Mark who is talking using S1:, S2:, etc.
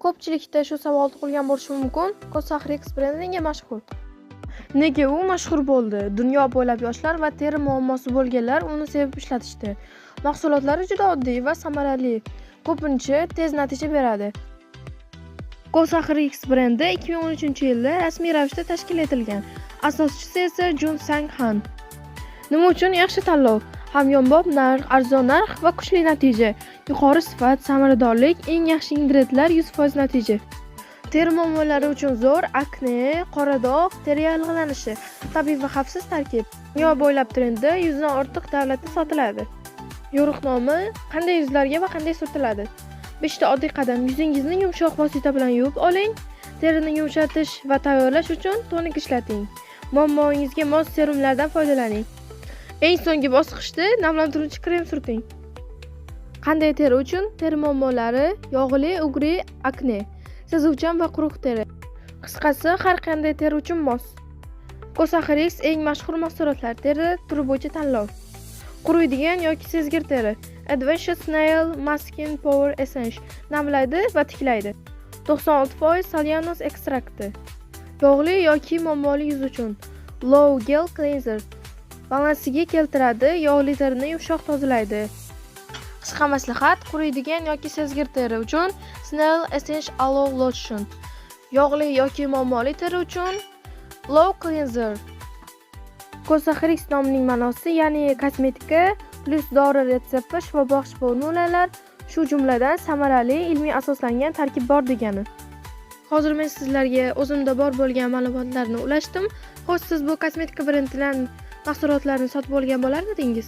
S1: Ko'pchilikda shu savol tug'ilgan bo'lishi mumkin. Cosrx brendi nega mashhur? Nega u mashhur bo'ldi? Dunyo bo'ylab yoshlar va teri muammosi bo'lganlar uni sevib ishlatishdi. Mahsulotlari juda oddiy va samarali, ko'pincha tez natija beradi. Cosrx brendi 2013-yilda rasmiy ravishda tashkil etilgan. Asoschisi esa Jun Sang Han. Nima uchun yaxshi tanlov? Hamyonbop narx, arzon narx va kuchli natija. Yuqori sifat, samaradorlik, eng yaxshi ingredientlar 100% natija. Teri muammolari uchun zo'r, akne, qora dog', teri yallig'lanishi, tabiiy va xavfsiz tarkib. Dunyo bo'ylab trendda 100 dan ortiq davlatda sotiladi. Yo'riqnoma qanday yuzlarga va qanday surtiladi? 5 ta oddiy qadam. Yuzingizni yumshoq vosita bilan yuvib oling. Terini yumshatish va tayyorlash uchun tonik ishlating. Muammongizga mos serumlardan foydalaning. Eng so'nggi bosqichda namlantiruvchi krem surting. Qanday teri uchun? Teri muammolari, yog'li, ugri, akne, sezuvchan va quruq teri. Qisqasi, har qanday teri uchun mos. Cosrx eng mashhur mahsulotlar teri turi bo'yicha tanlov. Quriydigan yoki sezgir teri. Adventure Snail Masking Power Essence namlaydi va tiklaydi. 96% Solyanus ekstrakti. Yog'li yoki muammoli yuz uchun. Low Gel Cleanser balansiga keltiradi, yog'li terini yumshoq tozalaydi. Qisqa maslahat, quriydigan yoki sezgir teri uchun Snail Essence Aloe Lotion. Yog'li yoki muammoli teri uchun Low Cleanser. Cosrx nomining ma'nosi, ya'ni kosmetika plus dori retsepti, shifobaxsh formulalar, shu jumladan samarali, ilmiy asoslangan tarkib bor degani. Hozir men sizlarga o'zimda bor bo'lgan ma'lumotlarni ulashdim. Xo'sh, siz bu kosmetika brendidan mahsulotlarni sotib olgan bo'larmidingiz?